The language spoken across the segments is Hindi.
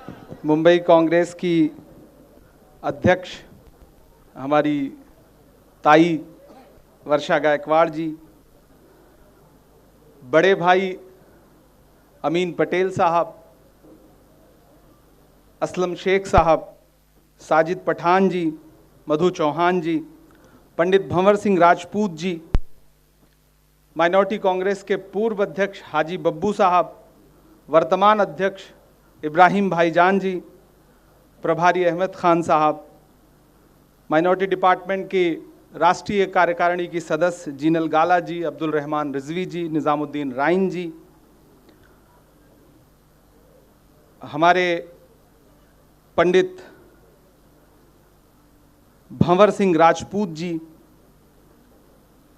मुंबई कांग्रेस की अध्यक्ष हमारी ताई वर्षा गायकवाड़ जी, बड़े भाई अमीन पटेल साहब, असलम शेख साहब, साजिद पठान जी, मधु चौहान जी, पंडित भंवर सिंह राजपूत जी, माइनॉरिटी कांग्रेस के पूर्व अध्यक्ष हाजी बब्बू साहब, वर्तमान अध्यक्ष इब्राहिम भाईजान जी, प्रभारी अहमद खान साहब, माइनॉरिटी डिपार्टमेंट की राष्ट्रीय कार्यकारिणी की सदस्य जीनल गाला जी, अब्दुल रहमान रिजवी जी, निज़ामुद्दीन राइन जी, हमारे पंडित भंवर सिंह राजपूत जी,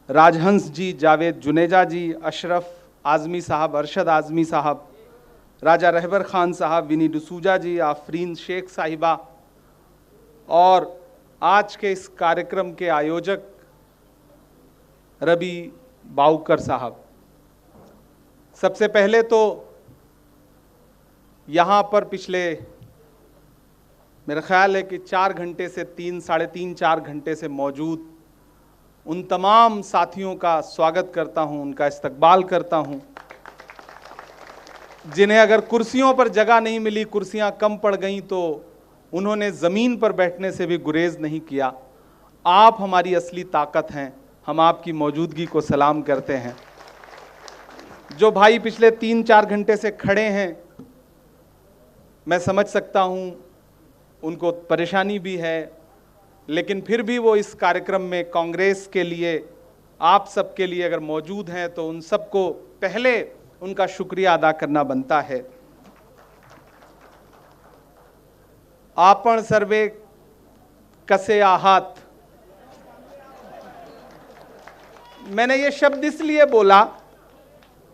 राजहंस जी, जावेद जुनेजा जी, अशरफ आज़मी साहब, अरशद आज़मी साहब, राजा रहबर खान साहब, विनी डसूजा जी, आफरीन शेख साहिबा और आज के इस कार्यक्रम के आयोजक रवि बाउकर साहब। सबसे पहले तो यहाँ पर पिछले मेरा ख्याल है कि 4 घंटे से 3-4 घंटे से मौजूद उन तमाम साथियों का स्वागत करता हूँ, उनका इस्तकबाल करता हूँ जिन्हें अगर कुर्सियों पर जगह नहीं मिली, कुर्सियाँ कम पड़ गईं, तो उन्होंने ज़मीन पर बैठने से भी गुरेज नहीं किया। आप हमारी असली ताकत हैं, हम आपकी मौजूदगी को सलाम करते हैं। जो भाई पिछले 3-4 घंटे से खड़े हैं, मैं समझ सकता हूँ उनको परेशानी भी है, लेकिन फिर भी वो इस कार्यक्रम में कांग्रेस के लिए, आप सबके लिए अगर मौजूद हैं तो उन सबको पहले उनका शुक्रिया अदा करना बनता है। आपण सर्वे कसे आहात, मैंने ये शब्द इसलिए बोला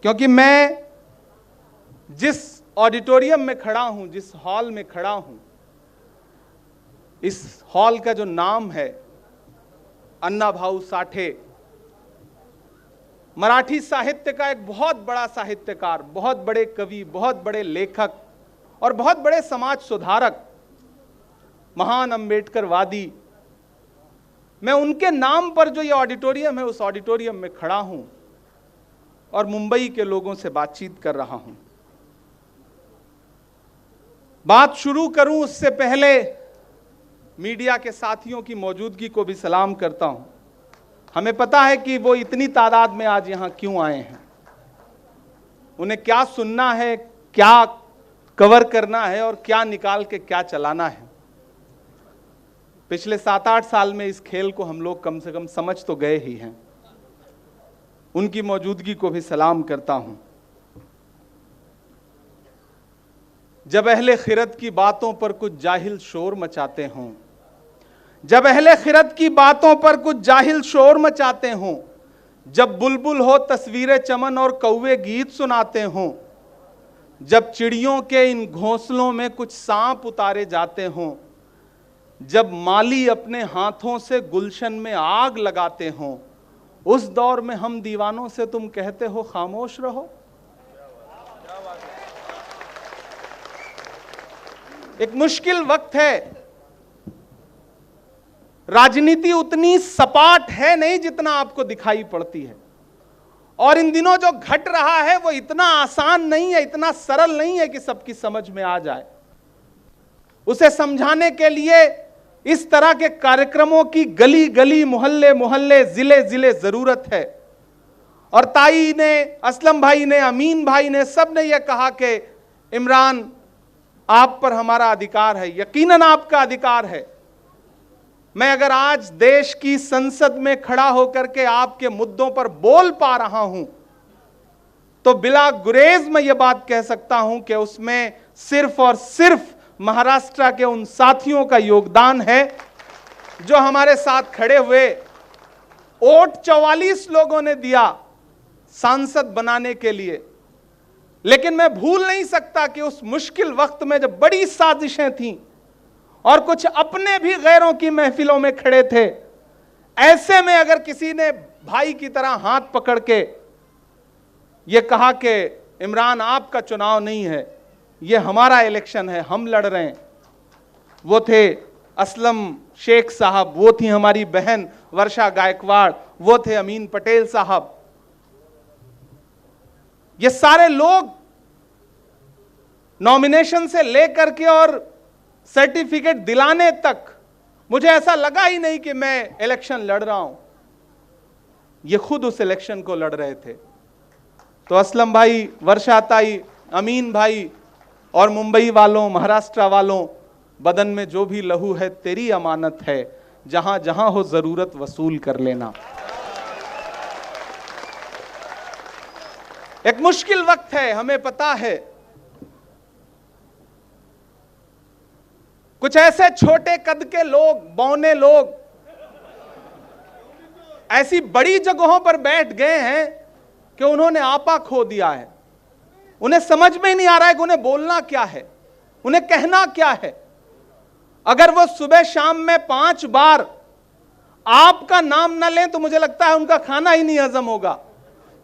क्योंकि मैं जिस ऑडिटोरियम में खड़ा हूं, जिस हॉल में खड़ा हूं, इस हॉल का जो नाम है अन्ना भाऊ साठे, मराठी साहित्य का एक बहुत बड़ा साहित्यकार, बहुत बड़े कवि, बहुत बड़े लेखक और बहुत बड़े समाज सुधारक, महान अम्बेडकरवादी, मैं उनके नाम पर जो ये ऑडिटोरियम है, उस ऑडिटोरियम में खड़ा हूं और मुंबई के लोगों से बातचीत कर रहा हूं। बात शुरू करूं उससे पहले मीडिया के साथियों की मौजूदगी को भी सलाम करता हूं। हमें पता है कि वो इतनी तादाद में आज यहां क्यों आए हैं, उन्हें क्या सुनना है, क्या कवर करना है और क्या निकाल के क्या चलाना है। पिछले 7-8 साल में इस खेल को हम लोग कम से कम समझ तो गए ही हैं। उनकी मौजूदगी को भी सलाम करता हूं। जब अहले खिरत की बातों पर कुछ जाहिल शोर मचाते हों, जब अहले खिरत की बातों पर कुछ जाहिल शोर मचाते हों, जब बुलबुल हो तस्वीरें चमन और कौवे गीत सुनाते हों, जब चिड़ियों के इन घोंसलों में कुछ सांप उतारे जाते हों, जब माली अपने हाथों से गुलशन में आग लगाते हों, उस दौर में हम दीवानों से तुम कहते हो खामोश रहो। एक मुश्किल वक्त है, राजनीति उतनी सपाट है नहीं जितना आपको दिखाई पड़ती है, और इन दिनों जो घट रहा है वो इतना आसान नहीं है, इतना सरल नहीं है कि सबकी समझ में आ जाए। उसे समझाने के लिए इस तरह के कार्यक्रमों की गली गली, मोहल्ले मोहल्ले, जिले जिले जरूरत है। और ताई ने, असलम भाई ने, अमीन भाई ने, सब ने यह कहा कि इमरान आप पर हमारा अधिकार है, यकीनन आपका अधिकार है। मैं अगर आज देश की संसद में खड़ा होकर के आपके मुद्दों पर बोल पा रहा हूं तो बिला गुरेज मैं ये बात कह सकता हूं कि उसमें सिर्फ और सिर्फ महाराष्ट्र के उन साथियों का योगदान है जो हमारे साथ खड़े हुए। वोट 44 लोगों ने दिया सांसद बनाने के लिए, लेकिन मैं भूल नहीं सकता कि उस मुश्किल वक्त में जब बड़ी साजिशें थीं और कुछ अपने भी गैरों की महफिलों में खड़े थे, ऐसे में अगर किसी ने भाई की तरह हाथ पकड़ के ये कहा कि इमरान आपका चुनाव नहीं है, ये हमारा इलेक्शन है, हम लड़ रहे हैं। वो थे असलम शेख साहब, वो थी हमारी बहन वर्षा गायकवाड़, वो थे अमीन पटेल साहब। ये सारे लोग नॉमिनेशन से लेकर के और सर्टिफिकेट दिलाने तक मुझे ऐसा लगा ही नहीं कि मैं इलेक्शन लड़ रहा हूं। ये खुद उस इलेक्शन को लड़ रहे थे। तो असलम भाई, वर्षा ताई, अमीन भाई और मुंबई वालों, महाराष्ट्र वालों, बदन में जो भी लहू है तेरी अमानत है, जहां जहां हो जरूरत वसूल कर लेना। एक मुश्किल वक्त है, हमें पता है। कुछ ऐसे छोटे कद के लोग, बौने लोग ऐसी बड़ी जगहों पर बैठ गए हैं कि उन्होंने आपा खो दिया है। उन्हें समझ में ही नहीं आ रहा है कि उन्हें बोलना क्या है, उन्हें कहना क्या है। अगर वो सुबह शाम में 5 बार आपका नाम ना लें तो मुझे लगता है उनका खाना ही नहीं हजम होगा।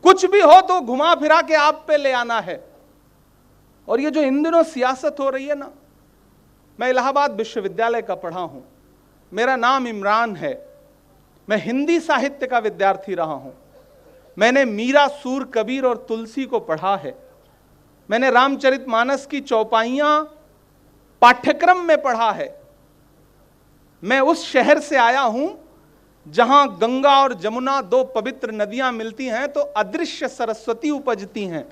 कुछ भी हो तो घुमा फिरा के आप पे ले आना है। और ये जो इन दिनों सियासत हो रही है ना, मैं इलाहाबाद विश्वविद्यालय का पढ़ा हूं, मेरा नाम इमरान है, मैं हिंदी साहित्य का विद्यार्थी रहा हूं। मैंने मीरा, सूर, कबीर और तुलसी को पढ़ा है। मैंने रामचरितमानस की चौपाइयां पाठ्यक्रम में पढ़ा है। मैं उस शहर से आया हूं जहां गंगा और जमुना 2 पवित्र नदियां मिलती हैं तो अदृश्य सरस्वती उपजती हैं।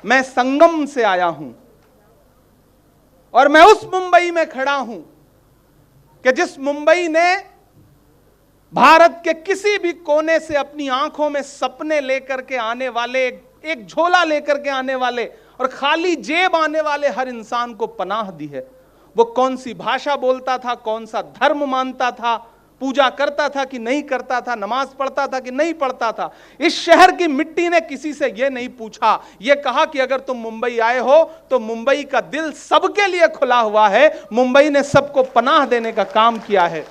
मैं संगम से आया हूं और मैं उस मुंबई में खड़ा हूं कि जिस मुंबई ने भारत के किसी भी कोने से अपनी आंखों में सपने लेकर के आने वाले, एक झोला लेकर के आने वाले और खाली जेब आने वाले हर इंसान को पनाह दी है। वो कौन सी भाषा बोलता था, कौन सा धर्म मानता था, पूजा करता था कि नहीं करता था, नमाज पढ़ता था कि नहीं पढ़ता था, इस शहर की मिट्टी ने किसी से यह नहीं पूछा। यह कहा कि अगर तुम मुंबई आए हो तो मुंबई का दिल सबके लिए खुला हुआ है। मुंबई ने सबको पनाह देने का काम किया है।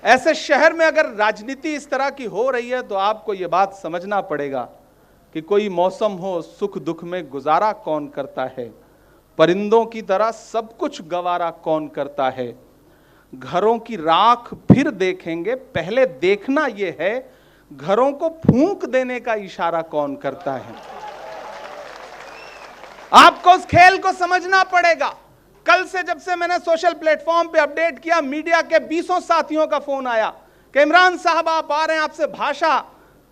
ऐसे शहर में अगर राजनीति इस तरह की हो रही है तो आपको यह बात समझना पड़ेगा कि कोई मौसम हो, सुख दुख में गुजारा कौन करता है, परिंदों की तरह सब कुछ गवारा कौन करता है। घरों की राख फिर देखेंगे, पहले देखना यह है घरों को फूंक देने का इशारा कौन करता है। आपको उस खेल को समझना पड़ेगा। कल से जब से मैंने सोशल प्लेटफॉर्म पे अपडेट किया, मीडिया के 20 साथियों का फोन आया कि इमरान साहब आप आ रहे हैं, आपसे भाषा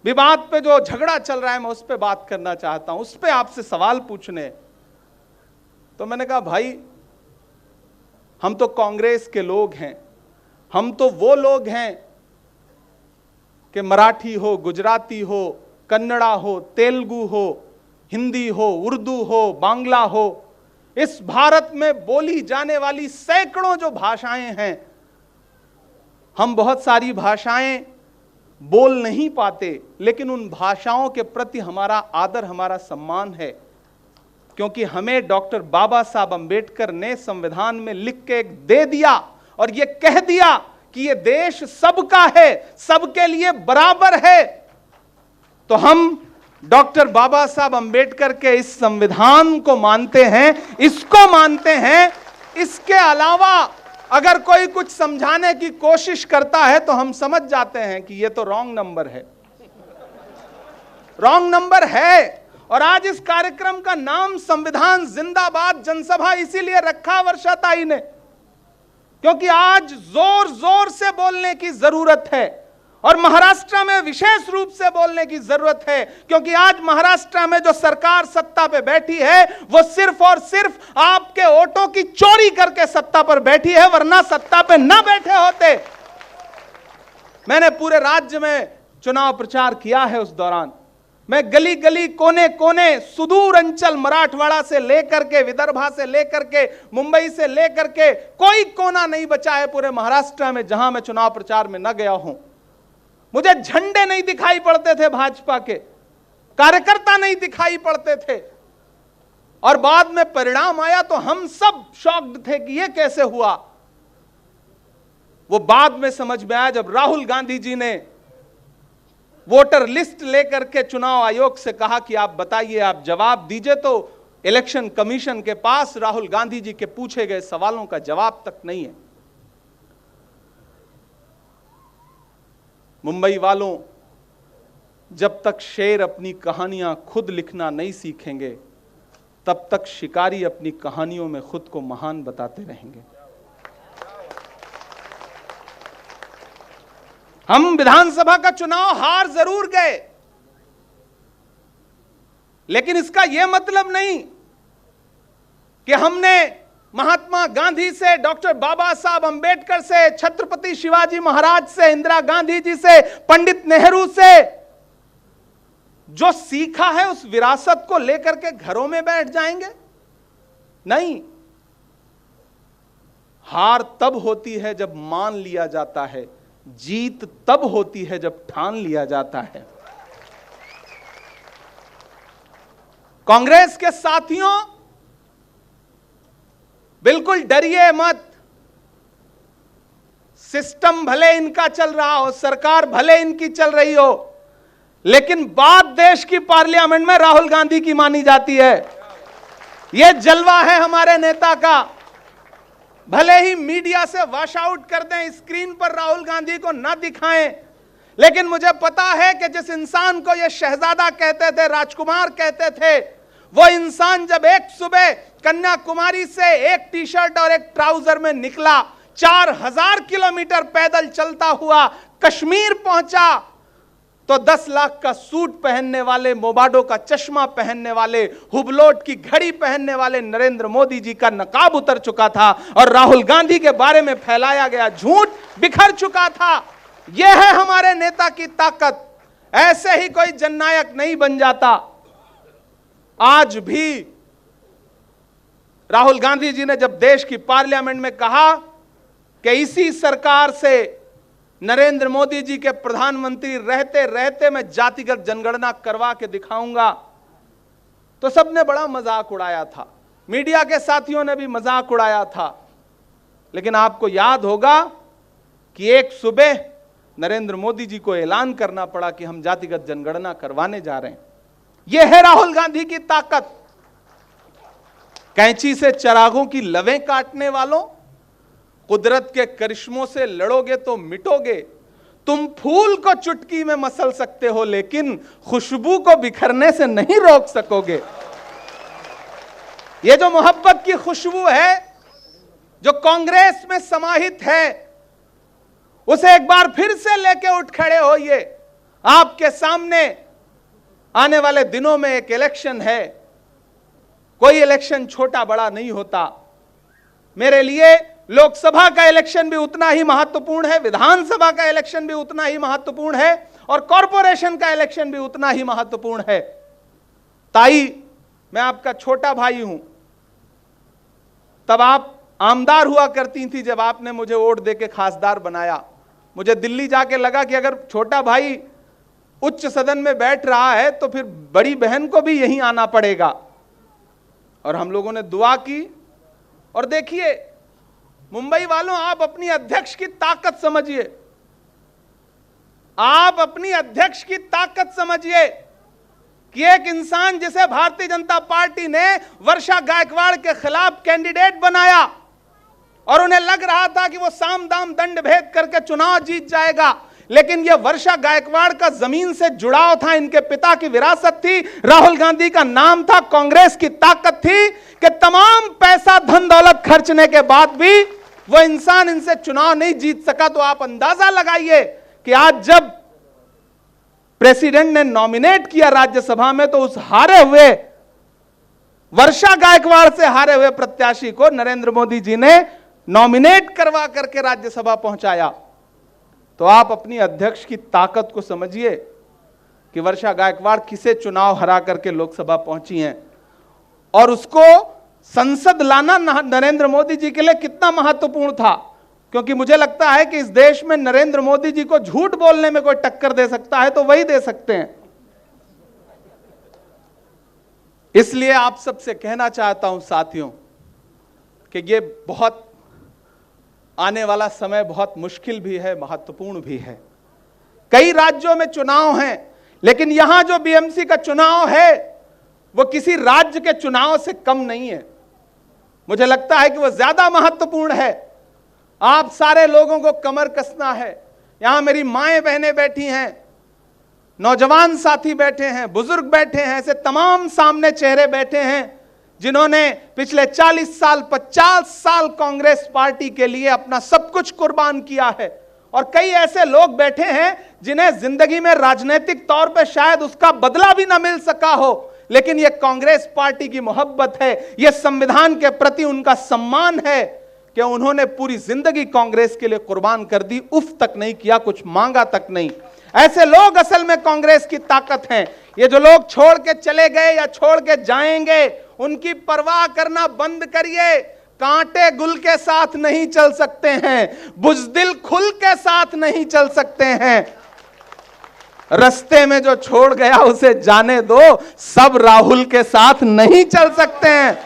विवाद पे जो झगड़ा चल रहा है मैं उस पे बात करना चाहता हूं, उस पे आपसे सवाल पूछने। तो मैंने कहा भाई, हम तो कांग्रेस के लोग हैं, हम तो वो लोग हैं कि मराठी हो, गुजराती हो, कन्नड़ा हो, तेलुगु हो, हिंदी हो, उर्दू हो, बांग्ला हो, इस भारत में बोली जाने वाली सैकड़ों जो भाषाएं हैं, हम बहुत सारी भाषाएं बोल नहीं पाते, लेकिन उन भाषाओं के प्रति हमारा आदर, हमारा सम्मान है, क्योंकि हमें डॉक्टर बाबा साहब अंबेडकर ने संविधान में लिख के दे दिया और ये कह दिया कि ये देश सबका है, सबके लिए बराबर है। तो हम डॉक्टर बाबा साहब अंबेडकर के इस संविधान को मानते हैं, इसको मानते हैं। इसके अलावा अगर कोई कुछ समझाने की कोशिश करता है तो हम समझ जाते हैं कि ये तो रॉन्ग नंबर है, रॉन्ग नंबर है। और आज इस कार्यक्रम का नाम संविधान जिंदाबाद जनसभा इसीलिए रखा वर्षा ताई ने, क्योंकि आज जोर जोर से बोलने की जरूरत है और महाराष्ट्र में विशेष रूप से बोलने की जरूरत है, क्योंकि आज महाराष्ट्र में जो सरकार सत्ता पे बैठी है वो सिर्फ और सिर्फ आपके वोटों की चोरी करके सत्ता पर बैठी है, वरना सत्ता पे ना बैठे होते। मैंने पूरे राज्य में चुनाव प्रचार किया है। उस दौरान मैं गली गली, कोने कोने, सुदूर अंचल, मराठवाड़ा से लेकर के, विदर्भा से लेकर के, मुंबई से लेकर के, कोई कोना नहीं बचा है पूरे महाराष्ट्र में जहां मैं चुनाव प्रचार में न गया हूं। मुझे झंडे नहीं दिखाई पड़ते थे भाजपा के, कार्यकर्ता नहीं दिखाई पड़ते थे। और बाद में परिणाम आया तो हम सब शॉक्ड थे कि यह कैसे हुआ। वो बाद में समझ में आया जब राहुल गांधी जी ने वोटर लिस्ट लेकर के चुनाव आयोग से कहा कि आप बताइए, आप जवाब दीजिए, तो इलेक्शन कमीशन के पास राहुल गांधी जी के पूछे गए सवालों का जवाब तक नहीं है। मुंबई वालों, जब तक शेर अपनी कहानियां खुद लिखना नहीं सीखेंगे, तब तक शिकारी अपनी कहानियों में खुद को महान बताते रहेंगे। हम विधानसभा का चुनाव हार जरूर गए, लेकिन इसका यह मतलब नहीं कि हमने महात्मा गांधी से, डॉक्टर बाबा साहब अंबेडकर से, छत्रपति शिवाजी महाराज से, इंदिरा गांधी जी से, पंडित नेहरू से जो सीखा है उस विरासत को लेकर के घरों में बैठ जाएंगे। नहीं, हार तब होती है जब मान लिया जाता है, जीत तब होती है जब ठान लिया जाता है। कांग्रेस के साथियों, बिल्कुल डरिए मत। सिस्टम भले इनका चल रहा हो, सरकार भले इनकी चल रही हो, लेकिन बात देश की पार्लियामेंट में राहुल गांधी की मानी जाती है। यह जलवा है हमारे नेता का। भले ही मीडिया से वॉश आउट कर दें, स्क्रीन पर राहुल गांधी को ना दिखाएं, लेकिन मुझे पता है कि जिस इंसान को ये शहजादा कहते थे, राजकुमार कहते थे, वो इंसान जब एक सुबह कन्याकुमारी से एक टी शर्ट और एक ट्राउजर में निकला, 4000 किलोमीटर पैदल चलता हुआ कश्मीर पहुंचा, तो 10 लाख का सूट पहनने वाले, मोबाडो का चश्मा पहनने वाले, हुबलोट की घड़ी पहनने वाले नरेंद्र मोदी जी का नकाब उतर चुका था और राहुल गांधी के बारे में फैलाया गया झूठ बिखर चुका था। यह है हमारे नेता की ताकत। ऐसे ही कोई जननायक नहीं बन जाता। आज भी राहुल गांधी जी ने जब देश की पार्लियामेंट में कहा कि इसी सरकार से, नरेंद्र मोदी जी के प्रधानमंत्री रहते रहते मैं जातिगत जनगणना करवा के दिखाऊंगा, तो सबने बड़ा मजाक उड़ाया था, मीडिया के साथियों ने भी मजाक उड़ाया था। लेकिन आपको याद होगा कि एक सुबह नरेंद्र मोदी जी को ऐलान करना पड़ा कि हम जातिगत जनगणना करवाने जा रहे हैं। यह है राहुल गांधी की ताकत। कैंची से चिरागों की लवें काटने वालों, कुदरत के करिश्मों से लड़ोगे तो मिटोगे। तुम फूल को चुटकी में मसल सकते हो, लेकिन खुशबू को बिखरने से नहीं रोक सकोगे। ये जो मोहब्बत की खुशबू है जो कांग्रेस में समाहित है, उसे एक बार फिर से लेके उठ खड़े होइए। आपके सामने आने वाले दिनों में एक इलेक्शन है। कोई इलेक्शन छोटा बड़ा नहीं होता। मेरे लिए लोकसभा का इलेक्शन भी उतना ही महत्वपूर्ण है, विधानसभा का इलेक्शन भी उतना ही महत्वपूर्ण है, और कॉरपोरेशन का इलेक्शन भी उतना ही महत्वपूर्ण है। ताई, मैं आपका छोटा भाई हूं। तब आप आमदार हुआ करती थी जब आपने मुझे वोट देके खासदार बनाया। मुझे दिल्ली जाके लगा कि अगर छोटा भाई उच्च सदन में बैठ रहा है तो फिर बड़ी बहन को भी यहीं आना पड़ेगा। और हम लोगों ने दुआ की, और देखिए मुंबई वालों, आप अपनी अध्यक्ष की ताकत समझिए। आप अपनी अध्यक्ष की ताकत समझिए कि एक इंसान जिसे भारतीय जनता पार्टी ने वर्षा गायकवाड़ के खिलाफ कैंडिडेट बनाया और उन्हें लग रहा था कि वो साम दाम दंड भेद करके चुनाव जीत जाएगा, लेकिन यह वर्षा गायकवाड़ का जमीन से जुड़ाव था, इनके पिता की विरासत थी, राहुल गांधी का नाम था, कांग्रेस की ताकत थी कि तमाम पैसा धन दौलत खर्चने के बाद भी वो इंसान इनसे चुनाव नहीं जीत सका। तो आप अंदाजा लगाइए कि आज जब प्रेसिडेंट ने नॉमिनेट किया राज्यसभा में, तो उस हारे हुए, वर्षा गायकवाड़ से हारे हुए प्रत्याशी को नरेंद्र मोदी जी ने नॉमिनेट करवा करके राज्यसभा पहुंचाया। तो आप अपनी अध्यक्ष की ताकत को समझिए कि वर्षा गायकवाड़ किसे चुनाव हरा करके लोकसभा पहुंची हैं, और उसको संसद लाना नरेंद्र मोदी जी के लिए कितना महत्वपूर्ण था। क्योंकि मुझे लगता है कि इस देश में नरेंद्र मोदी जी को झूठ बोलने में कोई टक्कर दे सकता है तो वही दे सकते हैं। इसलिए आप सबसे कहना चाहता हूं साथियों कि ये बहुत आने वाला समय बहुत मुश्किल भी है, महत्वपूर्ण भी है। कई राज्यों में चुनाव हैं, लेकिन यहां जो बीएमसी का चुनाव है वो किसी राज्य के चुनाव से कम नहीं है। मुझे लगता है कि वो ज्यादा महत्वपूर्ण है। आप सारे लोगों को कमर कसना है। यहां मेरी माएं बहनें बैठी हैं, नौजवान साथी बैठे हैं, बुजुर्ग बैठे हैं, ऐसे तमाम सामने चेहरे बैठे हैं जिन्होंने पिछले 40 साल 50 साल कांग्रेस पार्टी के लिए अपना सब कुछ कुर्बान किया है। और कई ऐसे लोग बैठे हैं जिन्हें जिंदगी में राजनीतिक तौर पर शायद उसका बदला भी ना मिल सका हो, लेकिन यह कांग्रेस पार्टी की मोहब्बत है, यह संविधान के प्रति उनका सम्मान है कि उन्होंने पूरी जिंदगी कांग्रेस के लिए कुर्बान कर दी, उफ तक नहीं किया, कुछ मांगा तक नहीं। ऐसे लोग असल में कांग्रेस की ताकत हैं। ये जो लोग छोड़ के चले गए या छोड़ के जाएंगे, उनकी परवाह करना बंद करिए। कांटे गुल के साथ नहीं चल सकते हैं, बुज़दिल खुल के साथ नहीं चल सकते हैं। रास्ते में जो छोड़ गया उसे जाने दो, सब राहुल के साथ नहीं चल सकते हैं।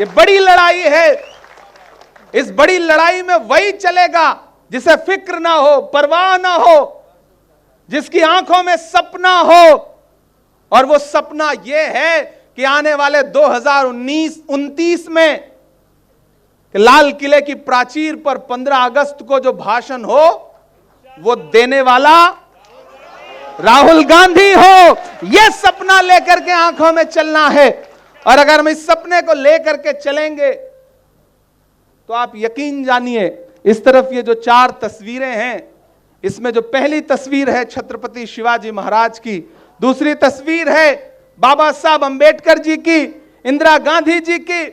ये बड़ी लड़ाई है। इस बड़ी लड़ाई में वही चलेगा जिसे फिक्र ना हो, परवाह ना हो, जिसकी आंखों में सपना हो। और वो सपना यह है कि आने वाले 2029 में लाल किले की प्राचीर पर 15 अगस्त को जो भाषण हो वो देने वाला राहुल गांधी हो। यह सपना लेकर के आंखों में चलना है। और अगर हम इस सपने को लेकर के चलेंगे तो आप यकीन जानिए, इस तरफ ये जो 4 तस्वीरें हैं, इसमें जो पहली तस्वीर है छत्रपति शिवाजी महाराज की, दूसरी तस्वीर है बाबा साहब अंबेडकर जी की, इंदिरा गांधी जी की,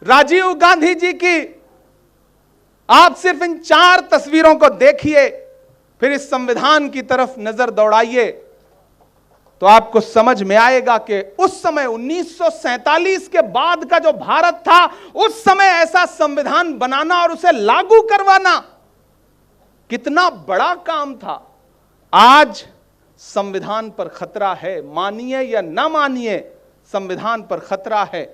राजीव गांधी जी की। आप सिर्फ इन 4 तस्वीरों को देखिए, फिर इस संविधान की तरफ नजर दौड़ाइए तो आपको समझ में आएगा कि उस समय 1947 के बाद का जो भारत था, उस समय ऐसा संविधान बनाना और उसे लागू करवाना कितना बड़ा काम था। आज संविधान पर खतरा है, मानिए या ना मानिए, संविधान पर खतरा है।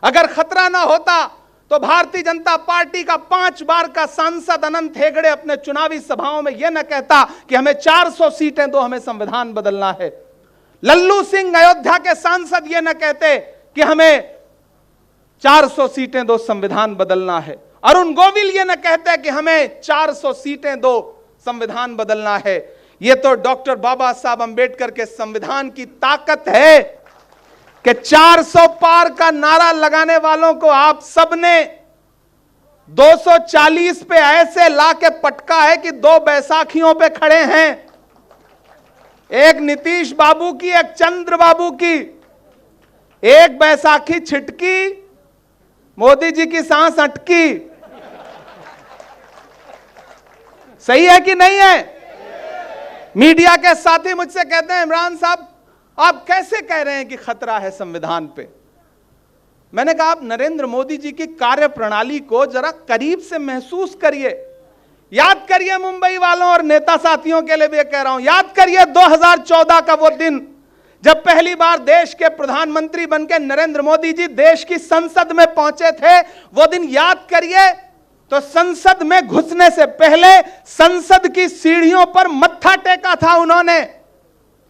अगर खतरा ना होता तो भारतीय जनता पार्टी का 5 बार का सांसद अनंत हेगड़े अपने चुनावी सभाओं में यह न कहता कि हमें 400 सीटें दो, हमें संविधान बदलना है। लल्लू सिंह अयोध्या के सांसद यह न कहते कि हमें 400 सीटें दो, संविधान बदलना है। अरुण गोविल यह न कहते कि हमें 400 सीटें दो, संविधान बदलना है। यह तो डॉक्टर बाबा साहब अंबेडकर के संविधान की ताकत है कि 400 पार का नारा लगाने वालों को आप सबने 240 पे ऐसे लाके पटका है कि 2 बैसाखियों पे खड़े हैं, एक नीतीश बाबू की, एक चंद्र बाबू की। एक बैसाखी छिटकी, मोदी जी की सांस अटकी। सही है कि नहीं है? मीडिया के साथी मुझसे कहते हैं, इमरान साहब आप कैसे कह रहे हैं कि खतरा है संविधान पे? मैंने कहा, आप नरेंद्र मोदी जी की कार्यप्रणाली को जरा करीब से महसूस करिए। याद करिए, मुंबई वालों और नेता साथियों के लिए भी कह रहा हूं, याद करिए 2014 का वो दिन जब पहली बार देश के प्रधानमंत्री बनकर नरेंद्र मोदी जी देश की संसद में पहुंचे थे। वो दिन याद करिए तो संसद में घुसने से पहले संसद की सीढ़ियों पर मत्था टेका था उन्होंने।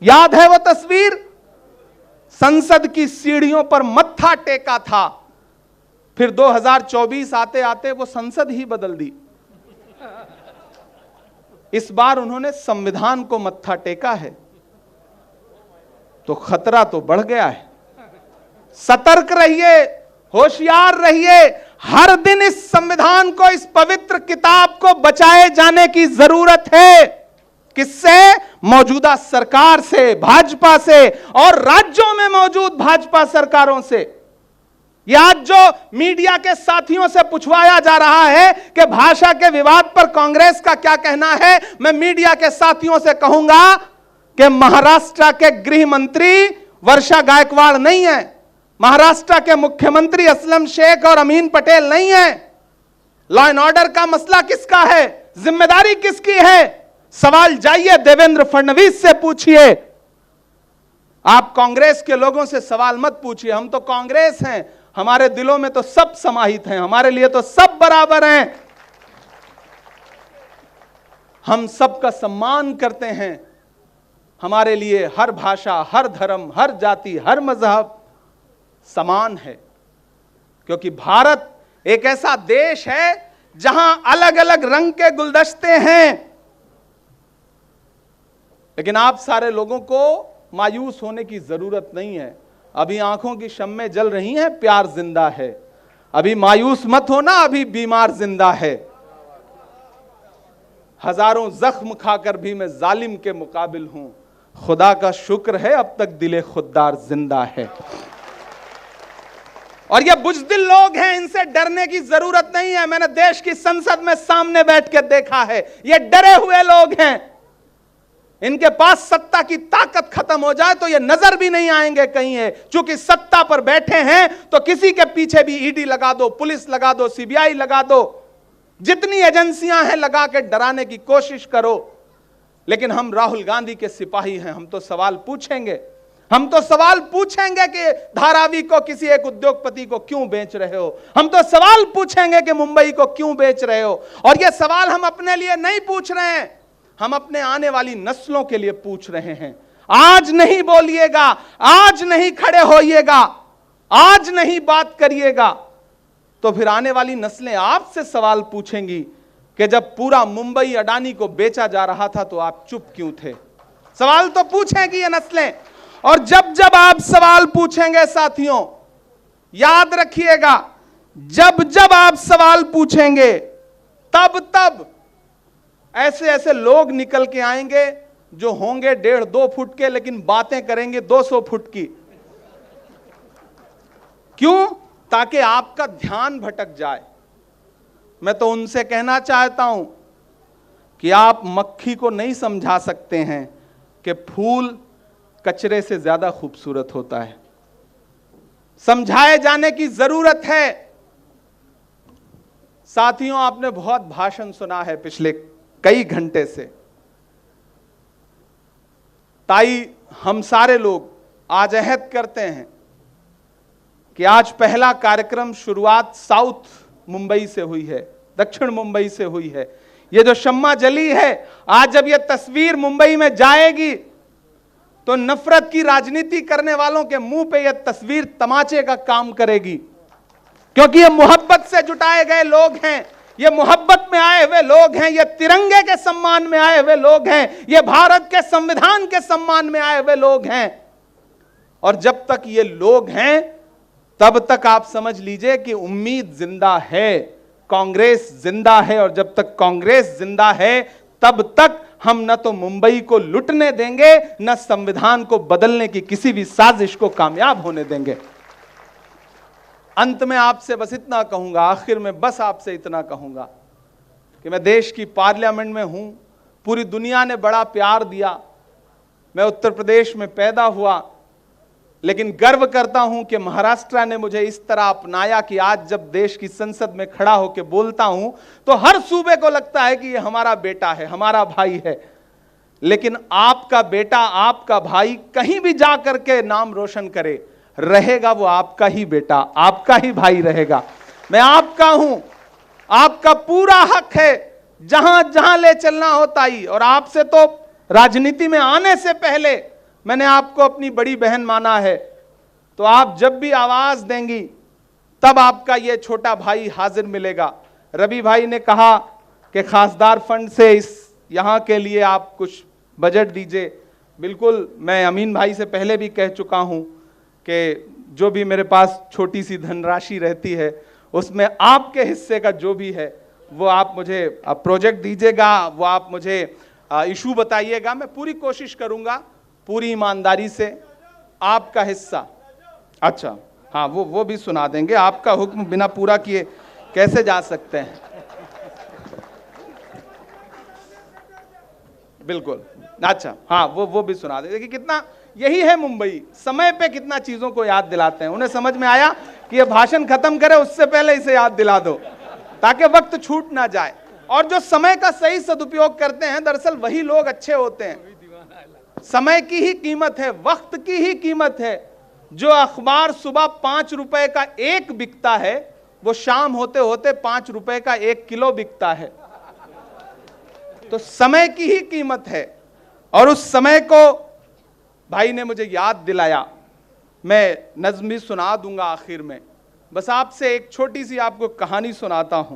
याद है वो तस्वीर? संसद की सीढ़ियों पर मत्था टेका था। फिर 2024 आते आते वो संसद ही बदल दी। इस बार उन्होंने संविधान को मत्था टेका है, तो खतरा तो बढ़ गया है। सतर्क रहिए, होशियार रहिए। हर दिन इस संविधान को, इस पवित्र किताब को बचाए जाने की जरूरत है। किससे? मौजूदा सरकार से, भाजपा से और राज्यों में मौजूद भाजपा सरकारों से। यह आज जो मीडिया के साथियों से पूछवाया जा रहा है कि भाषा के विवाद पर कांग्रेस का क्या कहना है, मैं मीडिया के साथियों से कहूंगा कि महाराष्ट्र के गृह मंत्री वर्षा गायकवाड़ नहीं है, महाराष्ट्र के मुख्यमंत्री असलम शेख और अमीन पटेल नहीं है। लॉ एंड ऑर्डर का मसला किसका है? जिम्मेदारी किसकी है? सवाल जाइए देवेंद्र फडणवीस से पूछिए। आप कांग्रेस के लोगों से सवाल मत पूछिए। हम तो कांग्रेस हैं, हमारे दिलों में तो सब समाहित हैं, हमारे लिए तो सब बराबर हैं। हम सबका सम्मान करते हैं। हमारे लिए हर भाषा, हर धर्म, हर जाति, हर मजहब समान है, क्योंकि भारत एक ऐसा देश है जहां अलग अलग रंग के गुलदस्ते हैं। लेकिन आप सारे लोगों को मायूस होने की जरूरत नहीं है। अभी आंखों की शम्में जल रही हैं, प्यार जिंदा है। अभी मायूस मत होना, अभी बीमार जिंदा है। हजारों जख्म खाकर भी मैं जालिम के मुकाबिल हूं। खुदा का शुक्र है अब तक दिले खुददार जिंदा है। और ये बुज़दिल लोग हैं, इनसे डरने की जरूरत नहीं है। मैंने देश की संसद में सामने बैठ के देखा है, ये डरे हुए लोग हैं। इनके पास सत्ता की ताकत खत्म हो जाए तो ये नजर भी नहीं आएंगे कहीं है। चूंकि सत्ता पर बैठे हैं तो किसी के पीछे भी ईडी लगा दो, पुलिस लगा दो, सीबीआई लगा दो, जितनी एजेंसियां हैं लगा के डराने की कोशिश करो। लेकिन हम राहुल गांधी के सिपाही हैं। हम तो सवाल पूछेंगे, हम तो सवाल पूछेंगे कि धारावी को किसी एक उद्योगपति को क्यों बेच रहे हो। हम तो सवाल पूछेंगे कि मुंबई को क्यों बेच रहे हो। और यह सवाल हम अपने लिए नहीं पूछ रहे हैं, हम अपने आने वाली नस्लों के लिए पूछ रहे हैं। आज नहीं बोलिएगा, आज नहीं खड़े होइएगा, आज नहीं बात करिएगा, तो फिर आने वाली नस्लें आपसे सवाल पूछेंगी कि जब पूरा मुंबई अडानी को बेचा जा रहा था तो आप चुप क्यों थे। सवाल तो पूछेंगी ये नस्लें। और जब जब आप सवाल पूछेंगे साथियों, याद रखिएगा, जब जब आप सवाल पूछेंगे तब तब ऐसे ऐसे लोग निकल के आएंगे जो होंगे 1.5-2 फुट के, लेकिन बातें करेंगे 200 फुट की। क्यों? ताकि आपका ध्यान भटक जाए। मैं तो उनसे कहना चाहता हूं कि आप मक्खी को नहीं समझा सकते हैं कि फूल कचरे से ज्यादा खूबसूरत होता है। समझाए जाने की जरूरत है। साथियों, आपने बहुत भाषण सुना है पिछले कई घंटे से। ताई, हम सारे लोग आज अहद करते हैं कि आज पहला कार्यक्रम शुरुआत साउथ मुंबई से हुई है, दक्षिण मुंबई से हुई है। ये जो शम्मा जली है, आज जब ये तस्वीर मुंबई में जाएगी तो नफरत की राजनीति करने वालों के मुंह पे यह तस्वीर तमाचे का काम करेगी, क्योंकि ये मोहब्बत से जुटाए गए लोग हैं, ये मोहब्बत में आए हुए लोग हैं, ये तिरंगे के सम्मान में आए हुए लोग हैं, ये भारत के संविधान के सम्मान में आए हुए लोग हैं। और जब तक ये लोग हैं तब तक आप समझ लीजिए कि उम्मीद जिंदा है, कांग्रेस जिंदा है। और जब तक कांग्रेस जिंदा है तब तक हम न तो मुंबई को लुटने देंगे, न संविधान को बदलने की किसी भी साजिश को कामयाब होने देंगे। अंत में आपसे बस इतना कहूंगा, आखिर में बस आपसे इतना कहूंगा कि मैं देश की पार्लियामेंट में हूं, पूरी दुनिया ने बड़ा प्यार दिया, मैं उत्तर प्रदेश में पैदा हुआ, लेकिन गर्व करता हूं कि महाराष्ट्र ने मुझे इस तरह अपनाया कि आज जब देश की संसद में खड़ा होकर बोलता हूं तो हर सूबे को लगता है कि ये हमारा बेटा है, हमारा भाई है। लेकिन आपका बेटा, आपका भाई कहीं भी जा करके नाम रोशन करे, रहेगा वो आपका ही बेटा, आपका ही भाई रहेगा। मैं आपका हूं, आपका पूरा हक है जहां जहां ले चलना होता ही। और आपसे तो राजनीति में आने से पहले मैंने आपको अपनी बड़ी बहन माना है, तो आप जब भी आवाज देंगी तब आपका ये छोटा भाई हाजिर मिलेगा। रवि भाई ने कहा कि खासदार फंड से इस यहां के लिए आप कुछ बजट दीजिए। बिल्कुल, मैं अमीन भाई से पहले भी कह चुका हूं कि जो भी मेरे पास छोटी सी धनराशि रहती है उसमें आपके हिस्से का जो भी है वो आप मुझे प्रोजेक्ट दीजिएगा, वो आप मुझे इशू बताइएगा। मैं पूरी कोशिश करूंगा, पूरी ईमानदारी से आपका हिस्सा। अच्छा, हाँ, वो भी सुना देंगे। आपका हुक्म बिना पूरा किए कैसे जा सकते हैं। बिल्कुल, अच्छा, हाँ, वो भी सुना देंगे। देखिए कितना, यही है मुंबई, समय पे कितना चीजों को याद दिलाते हैं। उन्हें समझ में आया कि ये भाषण खत्म करे उससे पहले इसे याद दिला दो ताकि वक्त छूट ना जाए। और जो समय का सही सदुपयोग करते हैं, दरअसल वही लोग अच्छे होते हैं। समय की ही कीमत है, वक्त की ही कीमत है। जो अखबार सुबह 5 रुपए का एक बिकता है, वो शाम होते होते 5 रुपए का 1 किलो बिकता है। तो समय की ही कीमत है। और उस समय को भाई ने मुझे याद दिलाया। मैं नज़्म भी सुना दूंगा आखिर में, बस आपसे एक छोटी सी आपको कहानी सुनाता हूं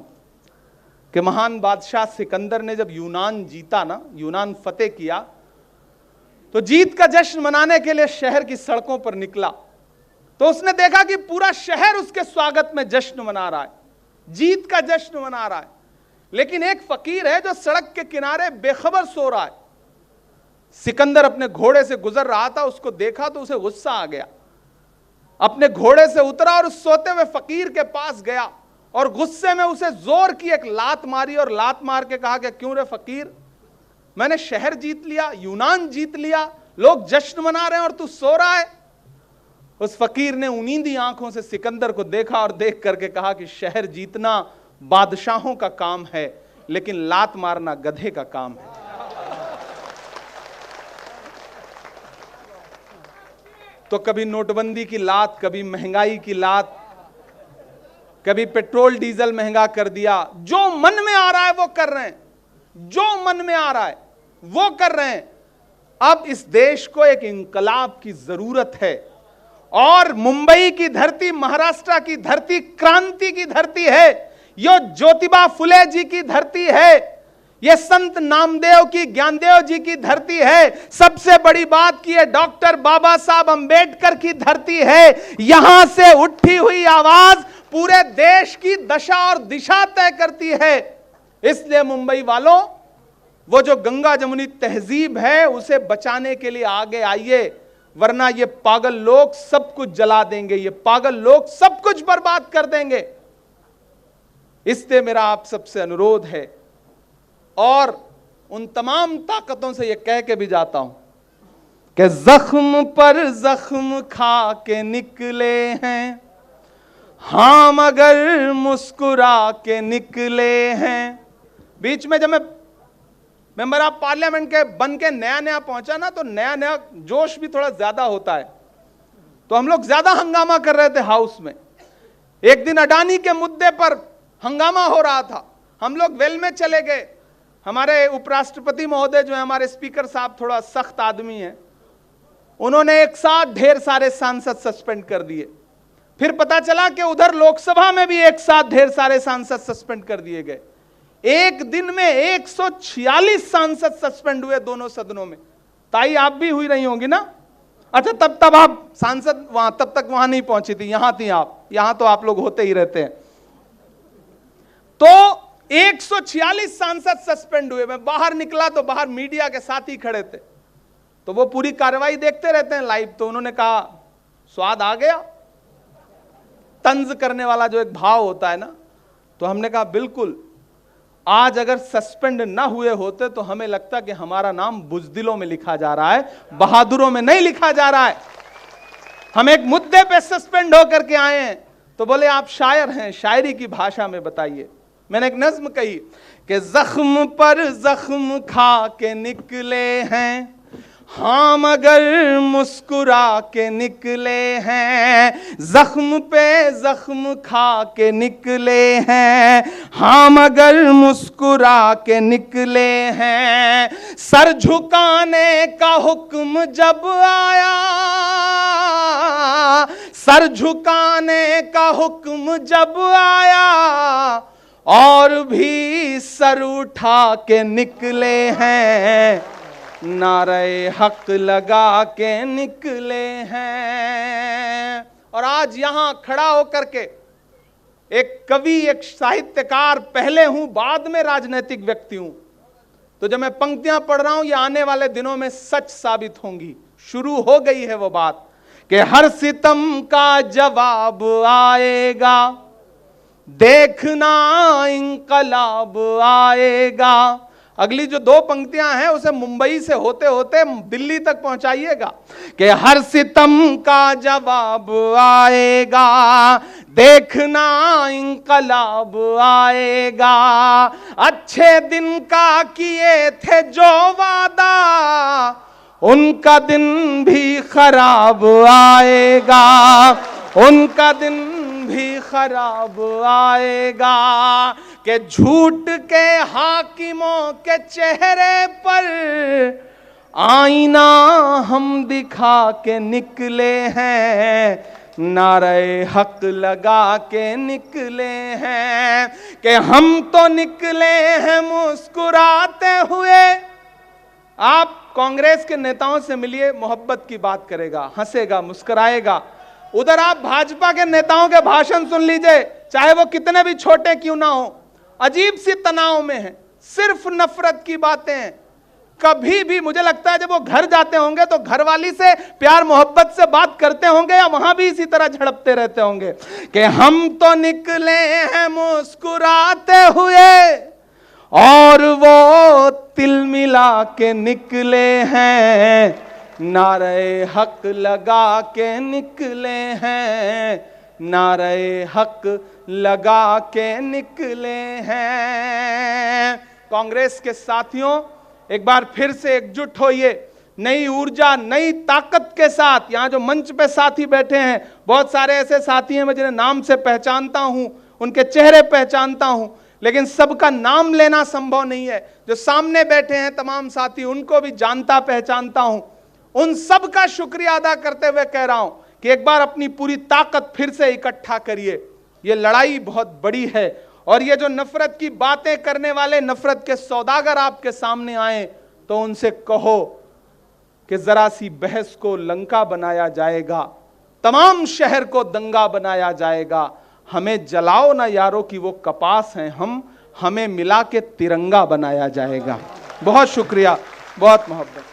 कि महान बादशाह सिकंदर ने जब यूनान जीता ना, यूनान फतेह किया, तो जीत का जश्न मनाने के लिए शहर की सड़कों पर निकला। तो उसने देखा कि पूरा शहर उसके स्वागत में जश्न मना रहा है, जीत का जश्न मना रहा है। लेकिन एक फकीर है जो सड़क के किनारे बेखबर सो रहा है। सिकंदर अपने घोड़े से गुजर रहा था, उसको देखा तो उसे गुस्सा आ गया। अपने घोड़े से उतरा और उस सोते हुए फकीर के पास गया और गुस्से में उसे जोर की एक लात मारी और लात मार के कहा कि क्यों रे फकीर, मैंने शहर जीत लिया, यूनान जीत लिया, लोग जश्न मना रहे हैं और तू सो रहा है। उस फकीर ने उनींदी आंखों से सिकंदर को देखा और देख करके कहा कि शहर जीतना बादशाहों का काम है, लेकिन लात मारना गधे का काम है। तो कभी नोटबंदी की लात, कभी महंगाई की लात, कभी पेट्रोल डीजल महंगा कर दिया। जो मन में आ रहा है वो कर रहे हैं, जो मन में आ रहा है वो कर रहे हैं। अब इस देश को एक इंकलाब की जरूरत है और मुंबई की धरती, महाराष्ट्र की धरती क्रांति की धरती है, यो ज्योतिबा फुले जी की धरती है, ये संत नामदेव की, ज्ञानदेव जी की धरती है, सबसे बड़ी बात की है डॉक्टर बाबा साहब अंबेडकर की धरती है। यहां से उठी हुई आवाज पूरे देश की दशा और दिशा तय करती है। इसलिए मुंबई वालों, वो जो गंगा जमुनी तहजीब है उसे बचाने के लिए आगे आइए, वरना ये पागल लोग सब कुछ जला देंगे, ये पागल लोग सब कुछ बर्बाद कर देंगे। इसलिए मेरा आप सबसे अनुरोध है और उन तमाम ताकतों से यह कह के भी जाता हूं कि जख्म पर जख्म खा के निकले हैं हाँ, मगर मुस्कुरा के निकले हैं। बीच में जब मैं मेंबर ऑफ पार्लियामेंट के बन के नया नया पहुंचा ना, तो नया नया जोश भी थोड़ा ज्यादा होता है, तो हम लोग ज्यादा हंगामा कर रहे थे हाउस में। एक दिन अडानी के मुद्दे पर हंगामा हो रहा था, हम लोग वेल में चले गए। हमारे उपराष्ट्रपति महोदय जो है, हमारे स्पीकर साहब थोड़ा सख्त आदमी हैं, उन्होंने एक साथ ढेर सारे सांसद सस्पेंड कर दिए। फिर पता चला कि उधर लोकसभा में भी एक साथ ढेर सारे सांसद सस्पेंड कर दिए गए। एक दिन में 146 सांसद सस्पेंड हुए दोनों सदनों में। ताई आप भी हुई रही होंगी ना? अच्छा, तब आप सांसद वहां, तब तक वहां नहीं पहुंची थी, यहां थी आप। यहां तो आप लोग होते ही रहते हैं। तो 146 सांसद सस्पेंड हुए। मैं बाहर निकला तो बाहर मीडिया के साथी खड़े थे, तो वो पूरी कार्रवाई देखते रहते हैं लाइव। तो उन्होंने कहा स्वाद आ गया, तंज करने वाला जो एक भाव होता है ना। तो हमने कहा बिल्कुल, आज अगर सस्पेंड ना हुए होते तो हमें लगता कि हमारा नाम बुज़दिलों में लिखा जा रहा है, बहादुरों में नहीं लिखा जा रहा है। हम एक मुद्दे पे सस्पेंड होकर के आए हैं। तो बोले आप शायर हैं, शायरी की भाषा में बताइए। मैंने एक नज्म कही कि जख्म पर जख्म खा के निकले हैं हाँ, मगर मुस्कुरा के निकले हैं। जख्म पे जख्म खा के निकले हैं हाँ, मगर मुस्कुरा के निकले हैं। सर झुकाने का हुक्म जब आया, सर झुकाने का हुक्म जब आया, और भी सर उठा के निकले हैं, नारे हक लगा के निकले हैं। और आज यहां खड़ा होकर के एक कवि, एक साहित्यकार, पहले हूं बाद में राजनीतिक व्यक्ति हूं, तो जब मैं पंक्तियां पढ़ रहा हूं ये आने वाले दिनों में सच साबित होंगी। शुरू हो गई है वो बात कि हर सितम का जवाब आएगा, देखना इंकलाब आएगा। अगली जो दो पंक्तियां हैं उसे मुंबई से होते होते दिल्ली तक पहुंचाइएगा कि हर सितम का जवाब आएगा, देखना इंकलाब आएगा। अच्छे दिन का किए थे जो वादा, उनका दिन भी खराब आएगा, उनका दिन भी खराब आएगा कि झूठ के हाकिमों के चेहरे पर आईना हम दिखा के निकले हैं, नारे हक लगा के निकले हैं कि हम तो निकले हैं मुस्कुराते हुए। आप कांग्रेस के नेताओं से मिलिए, मोहब्बत की बात करेगा, हंसेगा, मुस्कुराएगा। उधर आप भाजपा के नेताओं के भाषण सुन लीजिए, चाहे वो कितने भी छोटे क्यों ना हो, अजीब सी तनाव में है, सिर्फ नफरत की बातें हैं। कभी भी मुझे लगता है जब वो घर जाते होंगे तो घरवाली से प्यार मोहब्बत से बात करते होंगे या वहां भी इसी तरह झड़पते रहते होंगे कि हम तो निकले हैं मुस्कुराते हुए और वो तिल मिला के निकले हैं, नारे हक लगा के निकले हैं, नारे हक लगा के निकले हैं। कांग्रेस के साथियों, एक बार फिर से एकजुट होइए, नई ऊर्जा, नई ताकत के साथ। यहां जो मंच पे साथी बैठे हैं, बहुत सारे ऐसे साथी हैं मैं जिन्हें नाम से पहचानता हूं, उनके चेहरे पहचानता हूं, लेकिन सबका नाम लेना संभव नहीं है। जो सामने बैठे हैं तमाम साथी, उनको भी जानता पहचानता हूं। उन सब का शुक्रिया अदा करते हुए कह रहा हूं कि एक बार अपनी पूरी ताकत फिर से इकट्ठा करिए। ये लड़ाई बहुत बड़ी है और ये जो नफरत की बातें करने वाले नफरत के सौदागर आपके सामने आए तो उनसे कहो कि जरा सी बहस को लंका बनाया जाएगा, तमाम शहर को दंगा बनाया जाएगा। हमें जलाओ ना यारों की वो कपास हैं हम, हमें मिला के तिरंगा बनाया जाएगा। बहुत शुक्रिया, बहुत मोहब्बत।